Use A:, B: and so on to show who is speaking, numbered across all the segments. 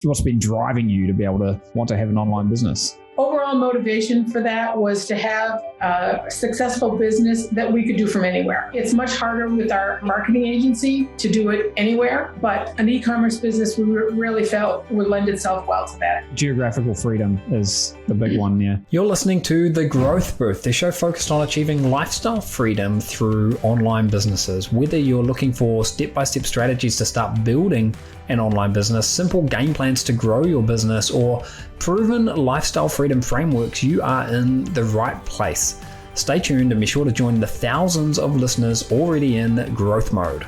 A: What's been driving you to be able to want to have an online business?
B: Overall motivation for that was to have a successful business that we could do from anywhere. It's much harder with our marketing agency to do it anywhere, but an e-commerce business we really felt would lend itself well to that.
A: Geographical freedom is the big one there.
C: You're listening to The Growth Booth, the show focused on achieving lifestyle freedom through online businesses. Whether you're looking for step-by-step strategies to start building an online business, simple game plans to grow your business, or proven lifestyle freedom frameworks, you are in the right place. Stay tuned and be sure to join the thousands of listeners already in growth mode.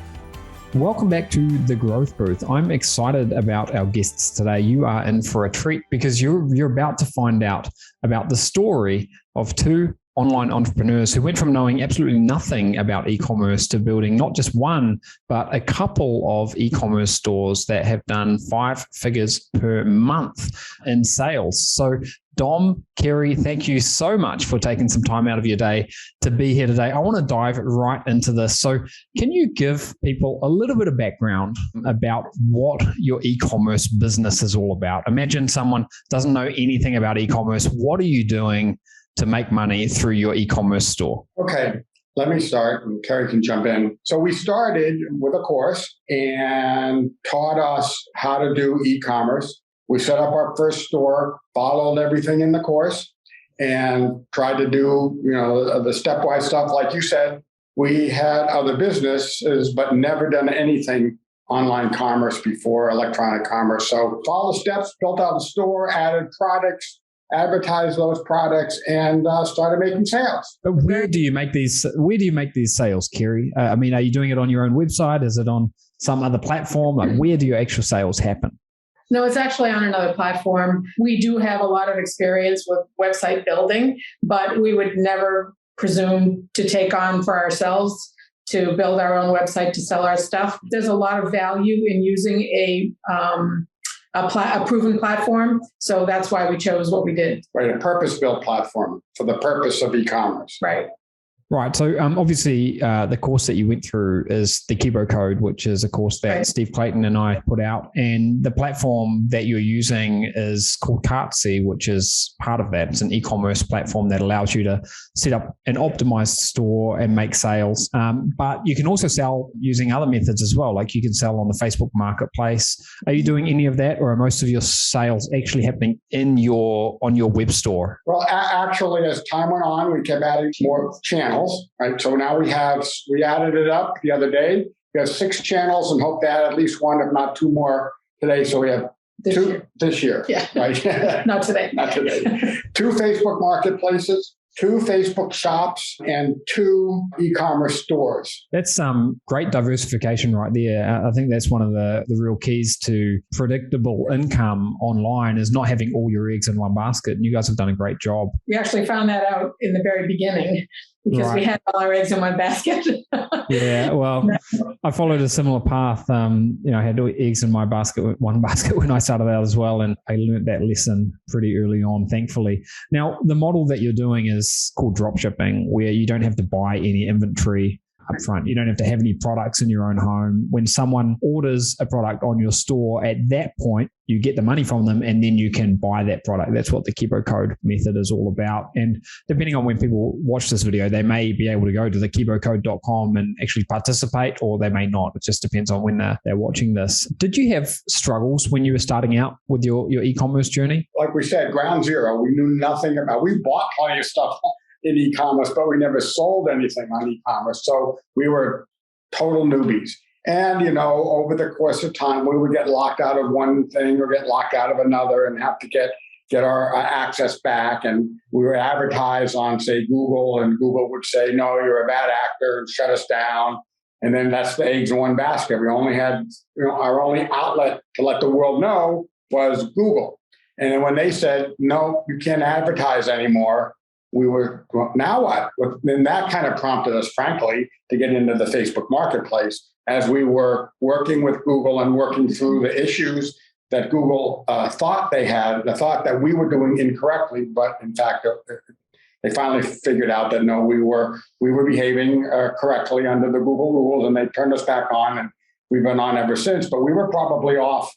A: Welcome back to The Growth Booth. I'm excited about our guests today. You are in for a treat because you're about to find out about the story of two online entrepreneurs who went from knowing absolutely nothing about e-commerce to building not just one, but a couple of e-commerce stores that have done 5 figures per month in sales. So Dom, Kerry, thank you so much for taking some time out of your day to be here today. I want to dive right into this. So can you give people a little bit of background about what your e-commerce business is all about? Imagine someone doesn't know anything about e-commerce. What are you doing to make money through your e-commerce store?
D: Okay, let me start and Kerry can jump in. So we started with a course and taught us how to do e-commerce. We set up our first store, followed everything in the course, and tried to do, the stepwise stuff. Like you said, we had other businesses, but never done anything online commerce before, electronic commerce. So followed the steps, built out a store, added products, advertise those products, and started making sales.
A: But where do you make these sales, Kerry? Are you doing it on your own website? Is it on some other platform? Like, where do your actual sales happen?
B: No, it's actually on another platform. We do have a lot of experience with website building, but we would never presume to take on for ourselves to build our own website to sell our stuff. There's a lot of value in using a proven platform. So that's why we chose what we did.
D: Right, a purpose-built platform for the purpose of e-commerce.
B: Right.
A: Right. So obviously the course that you went through is the Kibo code, which is a course that Steve Clayton and I put out. And the platform that you're using is called Cartsy, which is part of that. It's an e-commerce platform that allows you to set up an optimized store and make sales. But you can also sell using other methods as well. Like you can sell on the Facebook marketplace. Are you doing any of that, or are most of your sales actually happening on your web store?
D: Well, actually, as time went on, we kept adding more channels. Right. So now we added it up the other day. We have 6 channels and hope to add at least 1, if not 2 more today. So we have this year.
B: Yeah.
D: Right.
B: Not today.
D: 2 Facebook marketplaces, 2 Facebook shops, and 2 e-commerce stores.
A: That's great diversification right there. I think that's one of the real keys to predictable income online is not having all your eggs in one basket. And you guys have done a great job.
B: We actually found that out in the very beginning because we had all our eggs in one basket.
A: Yeah, well, I followed a similar path. I had eggs in my one basket when I started out as well. And I learned that lesson pretty early on, thankfully. Now, the model that you're doing is called dropshipping, where you don't have to buy any inventory up front. You don't have to have any products in your own home. When someone orders a product on your store, at that point, you get the money from them and then you can buy that product. That's what the Kibo code method is all about. And depending on when people watch this video, they may be able to go to the kibocode.com and actually participate, or they may not. It just depends on when they're watching this. Did you have struggles when you were starting out with your e-commerce journey?
D: Like we said, ground zero. We knew nothing about. We bought plenty of stuff in e-commerce, but we never sold anything on e-commerce. So we were total newbies. And, over the course of time, we would get locked out of one thing or get locked out of another and have to get our access back. And we would advertise on, say, Google, and Google would say, no, you're a bad actor, and shut us down. And then that's the eggs in one basket. We only had, our only outlet to let the world know was Google. And then when they said, no, you can't advertise anymore, we were, well, now what? Then that kind of prompted us, frankly, to get into the Facebook marketplace as we were working with Google and working through the issues that Google thought they had, the thought that we were doing incorrectly, but in fact, they finally figured out that no, we were behaving correctly under the Google rules, and they turned us back on, and we've been on ever since. But we were probably off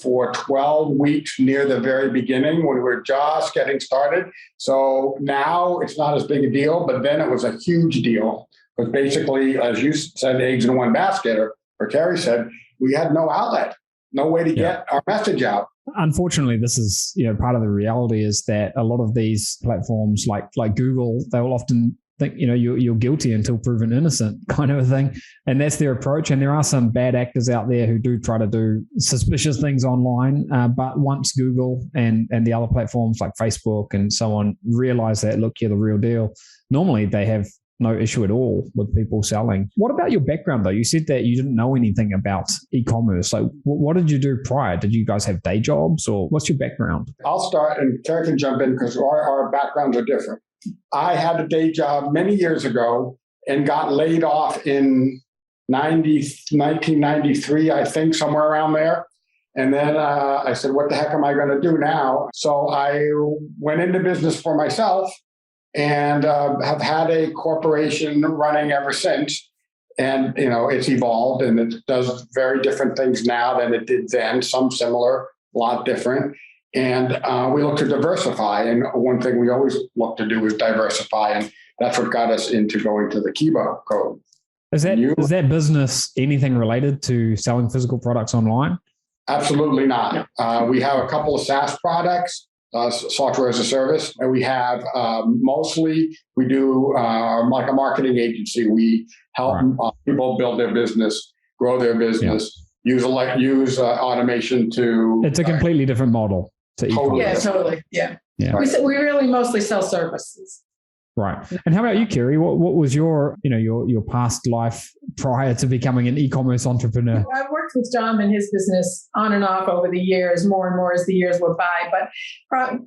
D: for 12 weeks near the very beginning when we were just getting started. So now it's not as big a deal, but then it was a huge deal. Because basically, as you said, eggs in one basket, or Kerry said, we had no outlet, no way to get our message out.
A: Unfortunately, this is part of the reality is that a lot of these platforms like Google, they will often think you're guilty until proven innocent kind of a thing, and that's their approach. And there are some bad actors out there who do try to do suspicious things online, but once Google and the other platforms like Facebook and so on realize that, look, you're the real deal, normally they have no issue at all with people selling. What about your background though? You said that you didn't know anything about e-commerce. Like, what did you do prior? Did you guys have day jobs, or what's your background?
D: I'll start, and Kerry can jump in because our backgrounds are different. I had a day job many years ago and got laid off in 1993, I think, somewhere around there. And then I said, what the heck am I going to do now? So I went into business for myself and have had a corporation running ever since. And, it's evolved and it does very different things now than it did then, some similar, a lot different. And we look to diversify. And one thing we always look to do is diversify. And that's what got us into going to the Kibo code.
A: Is that business anything related to selling physical products online?
D: Absolutely not. We have a couple of SaaS products, software as a service, and we have mostly we do like a marketing agency. We help people build their business, grow their business, use automation to.
A: It's a completely different model to e-commerce.
B: Yeah, totally. Yeah. We really mostly sell services.
A: Right. And how about you, Kerry? What was your past life prior to becoming an e-commerce entrepreneur?
B: I've worked with Dom and his business on and off over the years, more and more as the years went by. But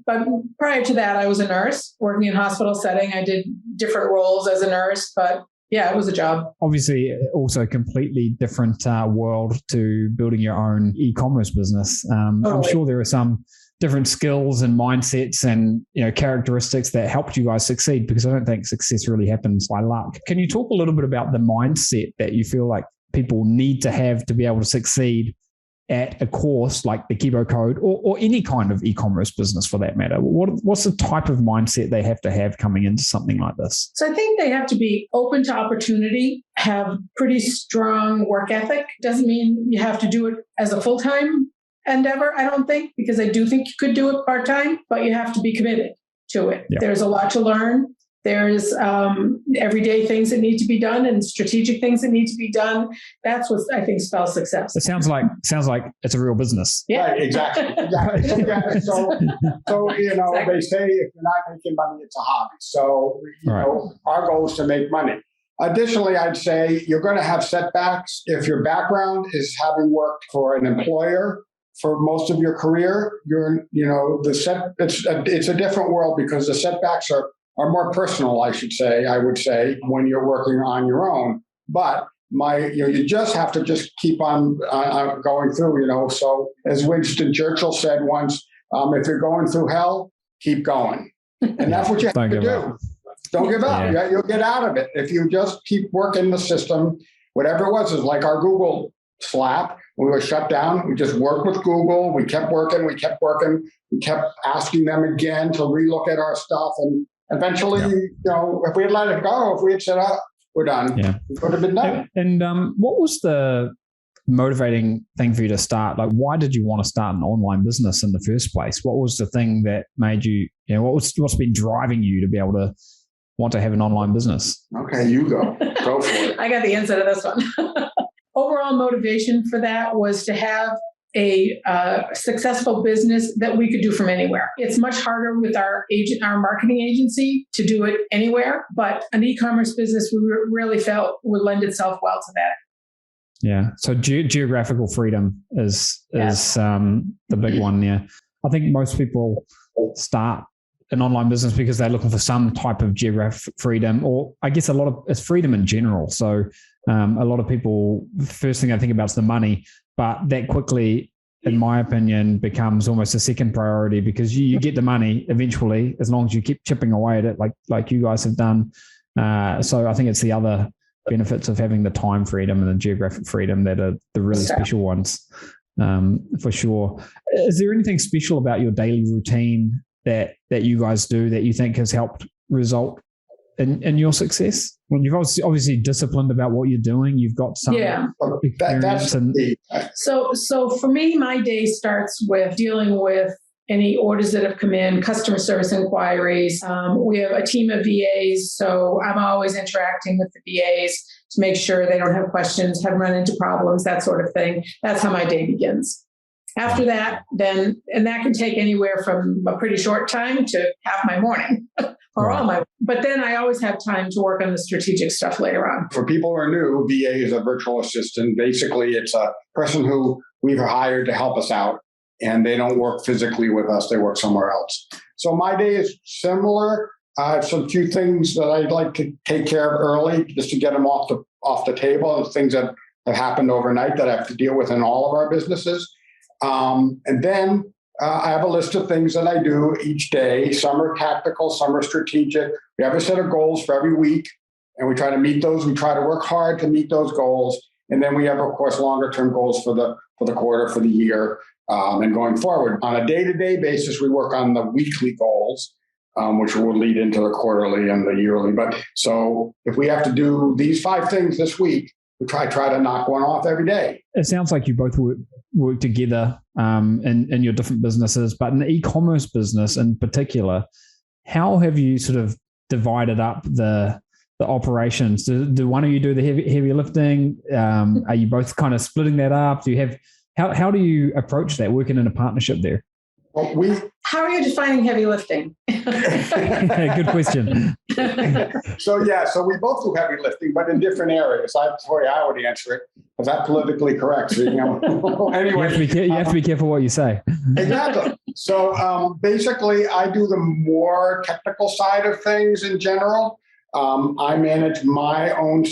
B: prior to that, I was a nurse working in hospital setting. I did different roles as a nurse, but yeah, it was a job.
A: Obviously, also completely different world to building your own e-commerce business. I'm sure there are some different skills and mindsets and characteristics that helped you guys succeed, because I don't think success really happens by luck. Can you talk a little bit about the mindset that you feel like people need to have to be able to succeed at a course like the Kibo Code or any kind of e-commerce business for that matter? What's the type of mindset they have to have coming into something like this?
B: So I think they have to be open to opportunity, have pretty strong work ethic. Doesn't mean you have to do it as a full-time endeavor, I don't think, because I do think you could do it part-time, but you have to be committed to it. Yep. There's a lot to learn. There's everyday things that need to be done and strategic things that need to be done. That's what I think spells success.
A: It sounds like it's a real business.
B: Yeah,
D: right, exactly. So exactly. They say if you're not making money, it's a hobby. So our goal is to make money. Additionally, I'd say you're going to have setbacks if your background is having worked for an employer for most of your career. It's a different world because the setbacks are more personal, I would say, when you're working on your own. But you just have to keep on going through, So as Winston Churchill said once, if you're going through hell, keep going. And that's what you have to do. Don't give up. Yeah. You'll get out of it. If you just keep working the system, whatever it was, is like our Google slap. We were shut down. We just worked with Google. We kept working. We kept asking them again to relook at our stuff. And eventually, if we had let it go, if we had said, we're done, it would have been done.
A: And what was the motivating thing for you to start? Like, why did you want to start an online business in the first place? What was the thing that made you, what's been driving you to be able to want to have an online business?
D: Okay, you go. Go for it.
B: I got the answer to this one. Overall motivation for that was to have a successful business that we could do from anywhere. It's much harder with our marketing agency to do it anywhere, but an e-commerce business we really felt would lend itself well to that.
A: Yeah. So geographical freedom is the big one there. I think most people start an online business because they're looking for some type of geographic freedom, or I guess it's freedom in general. So a lot of people, first thing I think about is the money, but that quickly, in my opinion, becomes almost a second priority because you get the money eventually, as long as you keep chipping away at it like you guys have done. So I think it's the other benefits of having the time freedom and the geographic freedom that are the really special ones. for sure. Is there anything special about your daily routine that you guys do that you think has helped result in your success? When you've obviously disciplined about what you're doing, you've got some experience.
B: So for me, my day starts with dealing with any orders that have come in, customer service inquiries. We have a team of VAs, so I'm always interacting with the VAs to make sure they don't have questions, haven't run into problems, that sort of thing. That's how my day begins. After that, then, and that can take anywhere from a pretty short time to half my morning or all my, but then I always have time to work on the strategic stuff later on.
D: For people who are new, VA is a virtual assistant. Basically, it's a person who we've hired to help us out, and they don't work physically with us. They work somewhere else. So my day is similar. I have some few things that I'd like to take care of early just to get them off the table, and things that have happened overnight that I have to deal with in all of our businesses. And then I have a list of things that I do each day. Some are tactical, some are strategic. We have a set of goals for every week, and we try to meet those. We try to work hard to meet those goals. And then we have, of course, longer term goals for the quarter, for the year, and going forward. On a day-to-day basis, we work on the weekly goals, which will lead into the quarterly and the yearly. But so if we have to do these 5 things this week, we try to knock one off every day.
A: It sounds like you both work together in your different businesses, but in the e-commerce business in particular, how have you sort of divided up the operations? Do one of you do the heavy lifting? Are you both kind of splitting that up? Do you have how do you approach that, working in a partnership there?
D: Well,
B: how are you defining heavy lifting?
A: Good question.
D: So we both do heavy lifting, but in different areas. That's the way I would answer it. Is that politically correct? So, anyway,
A: you have to be careful what you say.
D: Exactly. So basically, I do the more technical side of things in general. I manage my own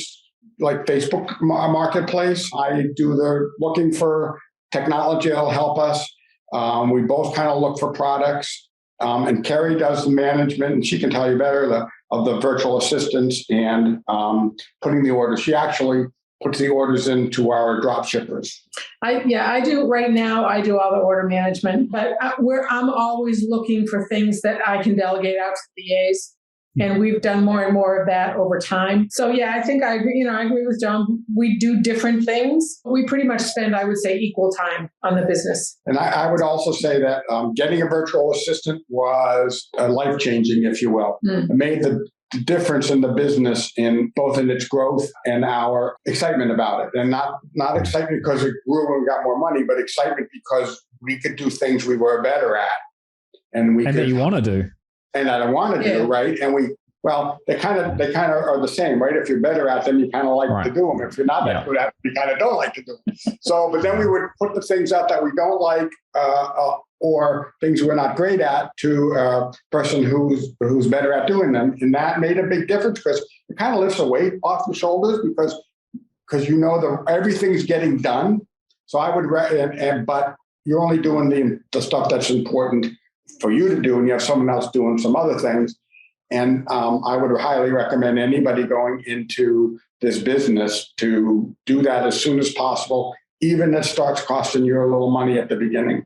D: Facebook marketplace. I do the looking for technology that'll help us. We both kind of look for products, and Kerry does the management, and she can tell you better of the virtual assistants and putting the orders. She actually puts the orders into our drop shippers.
B: I do right now. I do all the order management, but I'm always looking for things that I can delegate out to the VAs. And we've done more and more of that over time. So I think I agree. I agree with Dom. We do different things. We pretty much spend, I would say, equal time on the business.
D: And I would also say that getting a virtual assistant was life-changing, if you will. It made the difference in the business in both in its growth and our excitement about it. And not excitement because it grew and we got more money, but excitement because we could do things we were better at. And
A: that you want to do.
D: And that I want to do, right? And they kind of are the same, right? If you're better at them, you kind of like to do them. If you're not that good at them, you kind of don't like to do them. So, but then we would put the things out that we don't like or things we're not great at to a person who's better at doing them. And that made a big difference because it kind of lifts a weight off the shoulders because everything's getting done. So I would, but you're only doing the stuff that's important for you to do, and you have someone else doing some other things. And I would highly recommend anybody going into this business to do that as soon as possible, even if it starts costing you a little money at the beginning.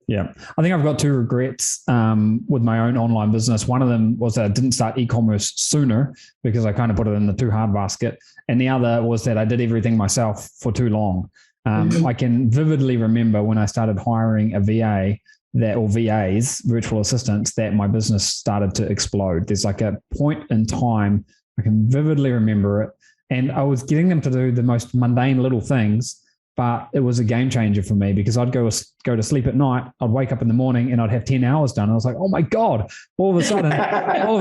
A: Yeah. I think I've got 2 regrets with my own online business. One of them was that I didn't start e-commerce sooner because I kind of put it in the too hard basket. And the other was that I did everything myself for too long. I can vividly remember when I started hiring a VA or VAs, virtual assistants, that my business started to explode. There's like a point in time, I can vividly remember it. And I was getting them to do the most mundane little things, but it was a game changer for me because I'd go to sleep at night, I'd wake up in the morning and I'd have 10 hours done. And I was like, oh my God, all of a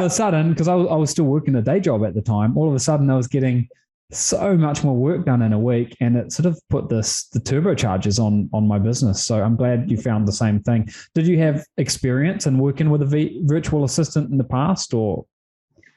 A: sudden, because I was still working a day job at the time, all of a sudden I was getting so much more work done in a week, and it sort of put the turbochargers on my business. So I'm glad you found the same thing. Did you have experience in working with a virtual assistant in the past, or?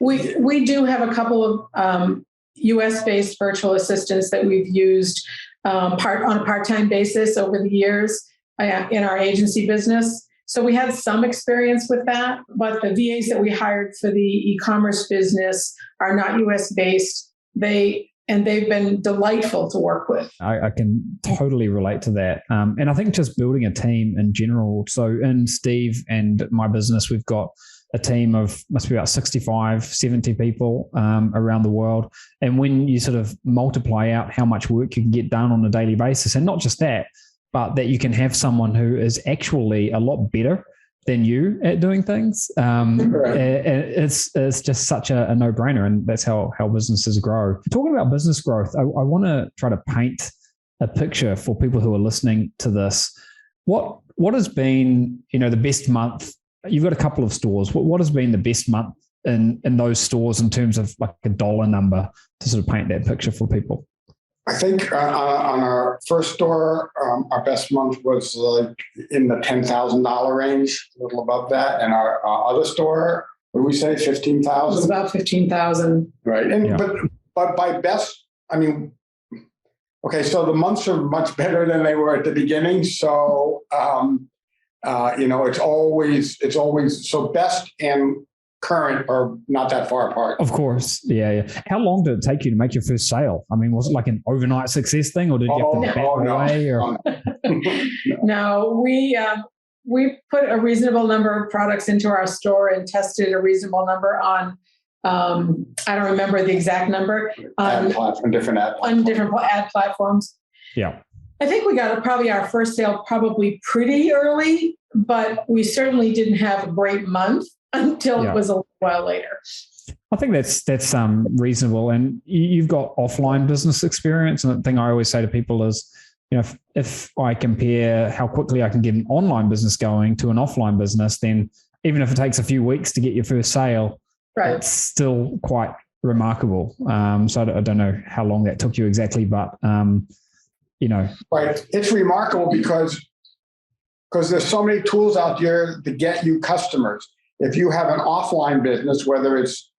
B: We do have a couple of US-based virtual assistants that we've used on a part-time basis over the years in our agency business. So we had some experience with that, but the VAs that we hired for the e-commerce business are not US-based. They and they've been delightful to work with.
A: I can totally relate to that. And I think just building a team in general. So in Steve and my business, we've got a team of must be about 65, 70 people around the world. And when you sort of multiply out how much work you can get done on a daily basis, and not just that, but that you can have someone who is actually a lot better than you at doing things. It's just such a no-brainer, and that's how businesses grow. Talking about business growth, I want to try to paint a picture for people who are listening to this. What has been, the best month? You've got a couple of stores. What has been the best month in those stores in terms of like a dollar number to sort of paint that picture for people?
D: I think on our first store, our best month was like in the $10,000 range, a little above that. And our other store, what did we say, 15,000?
B: It was about 15,000.
D: Right. And but by best, I mean, okay, so the months are much better than they were at the beginning. So it's always so best and current are not that far apart.
A: Of course. Yeah. How long did it take you to make your first sale? I mean, was it like an overnight success thing, or did you have to battle away? Or?
B: No, we put a reasonable number of products into our store and tested a reasonable number on, I don't remember the exact number.
D: Different
B: ad platforms.
A: Yeah.
B: I think we got probably our first sale probably pretty early, but we certainly didn't have a great month until it was a little while later.
A: I think that's reasonable. And you've got offline business experience. And the thing I always say to people is, if I compare how quickly I can get an online business going to an offline business, then even if it takes a few weeks to get your first sale, it's still quite remarkable. So I don't know how long that took you exactly, but
D: Right. It's remarkable because there's so many tools out there to get you customers. If you have an offline business, whether it's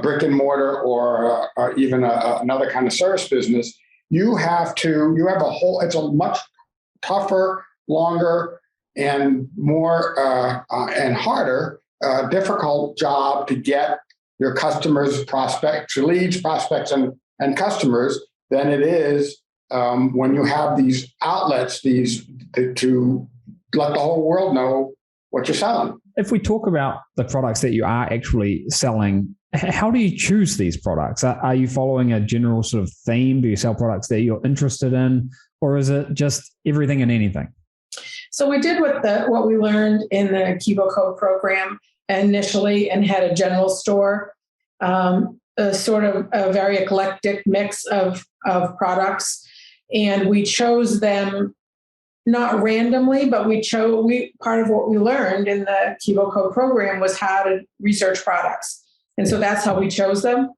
D: brick and mortar or even another kind of service business, it's a much tougher, longer, and more and harder, difficult job to get your customers, prospects, your leads, prospects, and customers than it is when you have these outlets, to let the whole world know what you're selling.
A: If we talk about the products that you are actually selling, how do you choose these products? Are you following a general sort of theme? Do you sell products that you're interested in, or is it just everything and anything?
B: So we did what we learned in the Kibo Code program initially, and had a general store, a sort of a very eclectic mix of products, and we chose them not randomly, but part of what we learned in the Kibo Code program was how to research products. And so that's how we chose them.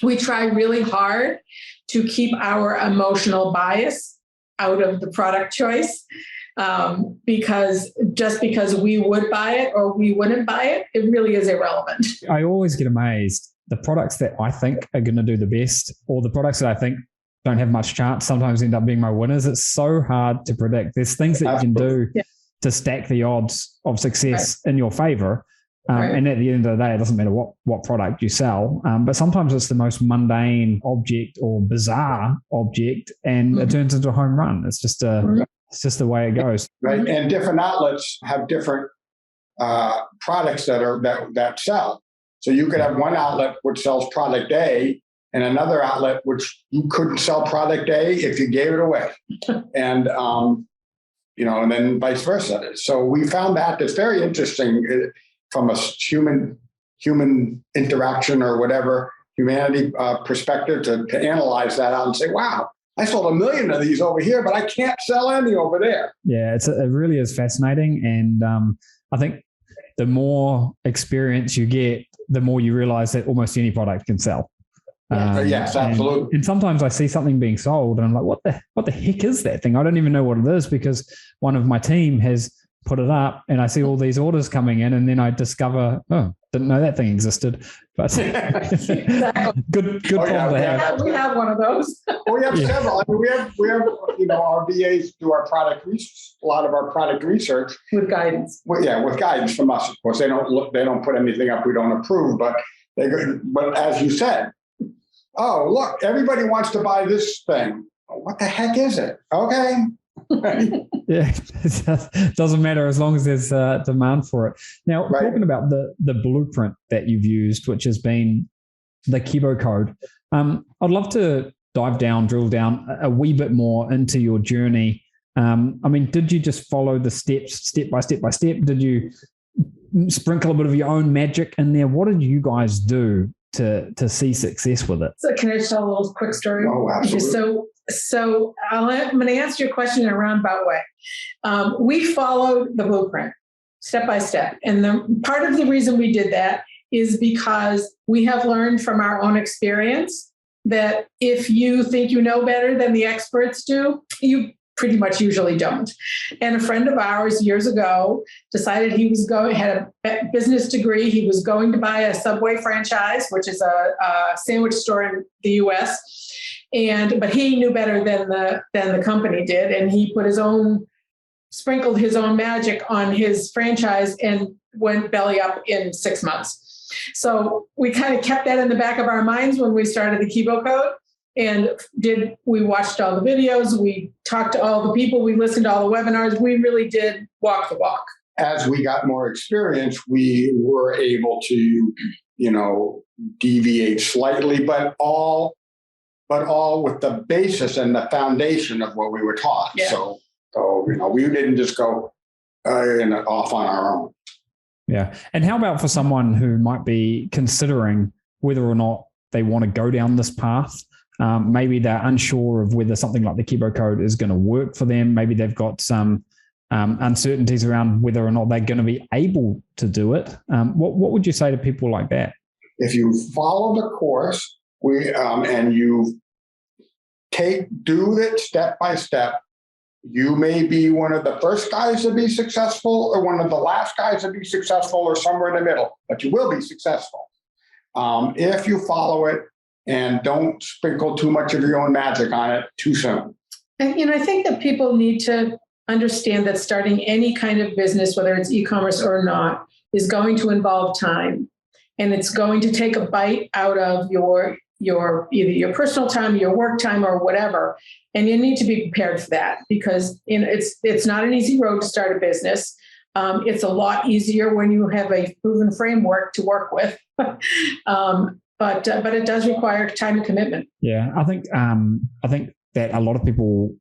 B: We try really hard to keep our emotional bias out of the product choice, because just because we would buy it or we wouldn't buy it, it really is irrelevant.
A: I always get amazed. The products that I think are going to do the best, or the products that I think don't have much chance, sometimes end up being my winners. It's so hard to predict. There's things that you can do to stack the odds of success in your favor. And at the end of the day, it doesn't matter what product you sell. But sometimes it's the most mundane object or bizarre object, and it turns into a home run. It's just the way it goes.
D: Right. And different outlets have different products that sell. So you could have one outlet which sells product A, and another outlet which you couldn't sell product A if you gave it away. And, and then vice versa. So we found that it's very interesting from a human interaction or whatever, humanity perspective to analyze that out and say, wow, I sold 1 million of these over here, but I can't sell any over there.
A: Yeah, it really is fascinating. And I think the more experience you get, the more you realize that almost any product can sell.
D: Yes, absolutely.
A: And sometimes I see something being sold and I'm like, what the heck is that thing? I don't even know what it is, because one of my team has put it up and I see all these orders coming in, and then I discover, didn't know that thing existed. But good problem to have.
B: We have one of those.
D: We have several. I mean, we have our VAs do our product research, a lot of our product research
B: with guidance.
D: With guidance from us. Of course, they don't put anything up we don't approve, but as you said, oh, look, everybody wants to buy this thing. What the heck is it? Okay.
A: Yeah, it doesn't matter as long as there's demand for it. Now, talking about the blueprint that you've used, which has been the Kibo code, I'd love to drill down a wee bit more into your journey. I mean, did you just follow the steps, step by step by step? Did you sprinkle a bit of your own magic in there? What did you guys do to see success with it?
B: So can I tell a little quick story?
D: Oh, absolutely.
B: So I'm going to answer your question in a roundabout way. We followed the blueprint step by step. And part of the reason we did that is because we have learned from our own experience that if you think you know better than the experts do, you pretty much usually don't. And a friend of ours years ago decided had a business degree. He was going to buy a Subway franchise, which is a sandwich store in the US. But he knew better than the company did. And he sprinkled his own magic on his franchise and went belly up in 6 months. So we kind of kept that in the back of our minds when we started the Kibo code. And we watched all the videos, we talked to all the people, we listened to all the webinars, we really did walk the walk.
D: As we got more experience, we were able to, deviate slightly, but all with the basis and the foundation of what we were taught.
B: Yeah.
D: So we didn't just go off on our own.
A: Yeah. And how about for someone who might be considering whether or not they want to go down this path? Maybe they're unsure of whether something like the Kibo code is going to work for them. Maybe they've got some uncertainties around whether or not they're going to be able to do it. What would you say to people like that?
D: If you follow the course, and you do it step by step, you may be one of the first guys to be successful or one of the last guys to be successful or somewhere in the middle, but you will be successful if you follow it and don't sprinkle too much of your own magic on it too soon.
B: And I think that people need to understand that starting any kind of business, whether it's e-commerce or not, is going to involve time. And it's going to take a bite out of your either your personal time, your work time, or whatever. And you need to be prepared for that because it's not an easy road to start a business. It's a lot easier when you have a proven framework to work with. But it does require time and commitment.
A: Yeah, I think that a lot of people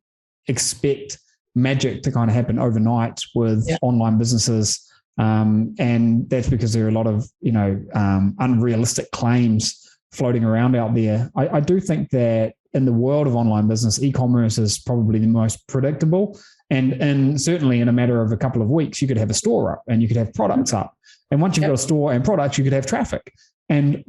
A: expect magic to kind of happen overnight with online businesses, and that's because there are a lot of unrealistic claims floating around out there. I do think that in the world of online business, e-commerce is probably the most predictable, and certainly in a matter of a couple of weeks, you could have a store up and you could have products up, and once you've got a store and products, you could have traffic, and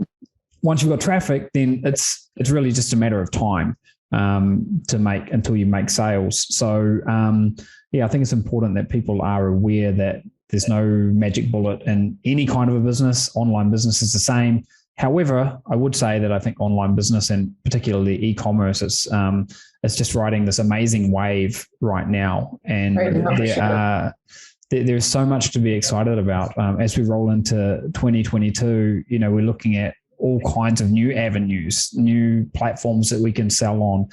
A: once you've got traffic, then it's really just a matter of time until you make sales. So I think it's important that people are aware that there's no magic bullet in any kind of a business. Online business is the same. However, I would say that I think online business and particularly e-commerce it's just riding this amazing wave right now, and there's so much to be excited about as we roll into 2022. We're looking at all kinds of new avenues, new platforms that we can sell on,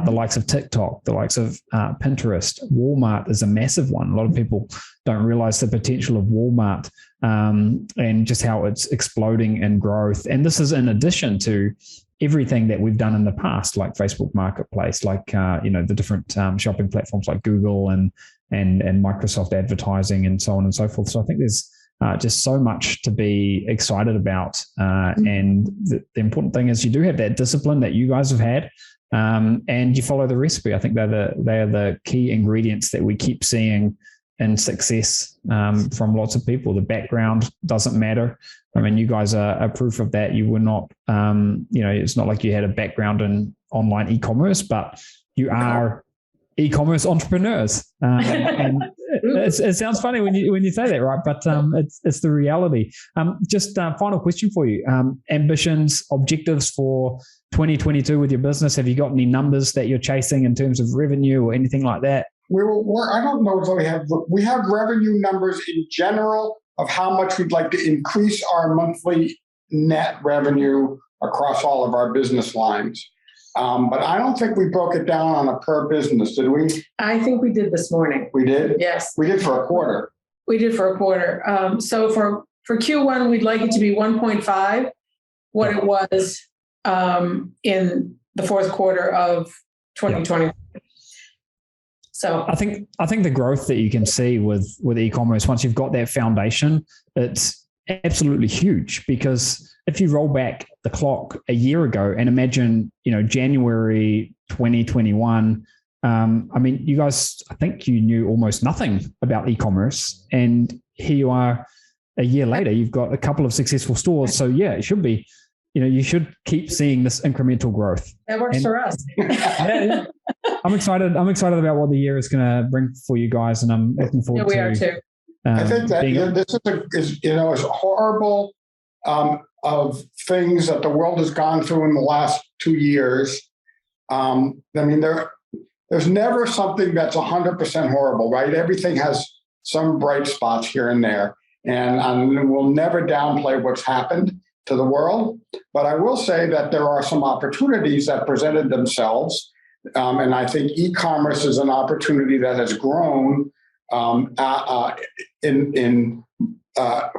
A: the likes of TikTok, the likes of Pinterest. Walmart is a massive one. A lot of people don't realize the potential of Walmart and just how it's exploding in growth. And this is in addition to everything that we've done in the past, like Facebook Marketplace, like the different shopping platforms like Google and Microsoft advertising and so on and so forth. So I think there's just so much to be excited about. And the important thing is you do have that discipline that you guys have had, and you follow the recipe. I think they are the key ingredients that we keep seeing in success from lots of people. The background doesn't matter. I mean, you guys are proof of that. You were not, it's not like you had a background in online e-commerce, but you are e-commerce entrepreneurs. And it sounds funny when you say that, right? But it's the reality. Just final question for you: ambitions, objectives for 2022 with your business. Have you got any numbers that you're chasing in terms of revenue or anything like that?
D: I don't know if we have revenue numbers in general of how much we'd like to increase our monthly net revenue across all of our business lines. But I don't think we broke it down on a per business, did we?
B: I think we did this morning.
D: We did?
B: Yes.
D: We did for a quarter.
B: We did for a quarter. So for Q1, we'd like it to be 1.5, what it was in the fourth quarter of 2020. So
A: I think the growth that you can see with e-commerce, once you've got that foundation, it's absolutely huge. Because if you roll back the clock a year ago and imagine, January 2021, I mean, you guys, I think you knew almost nothing about e-commerce, and here you are a year later, you've got a couple of successful stores. So yeah, it should be, you should keep seeing this incremental growth.
B: That works for us.
A: Yeah. I'm excited about what the year is going to bring for you guys, and I'm looking forward to.
B: We are too.
D: I think that this is as horrible of things that the world has gone through in the last 2 years. I mean, there's never something that's 100% horrible, right? Everything has some bright spots here and there, and we'll never downplay what's happened to the world. But I will say that there are some opportunities that presented themselves, and I think e-commerce is an opportunity that has grown in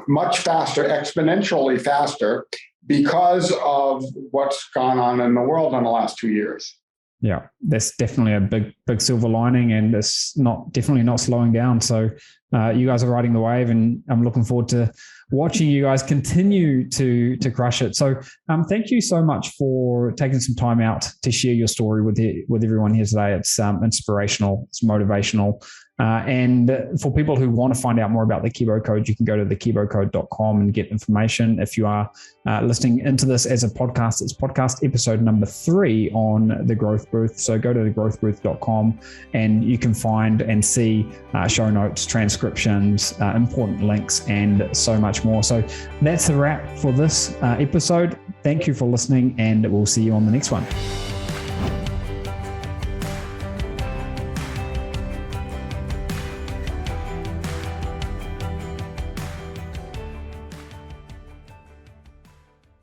D: much faster, exponentially faster, because of what's gone on in the world in the last 2 years.
A: Yeah, that's definitely a big silver lining, and it's definitely not slowing down. So you guys are riding the wave, and I'm looking forward to watching you guys continue to crush it. So thank you so much for taking some time out to share your story with everyone here today. It's inspirational, it's motivational. And for people who want to find out more about the Kibo Code, you can go to thekibocode.com and get information. If you are listening into this as a podcast, it's podcast episode number 3 on the Growth Booth. So go to thegrowthbooth.com and you can find and see show notes, transcriptions, important links, and so much more. So that's a wrap for this episode. Thank you for listening, and we'll see you on the next one.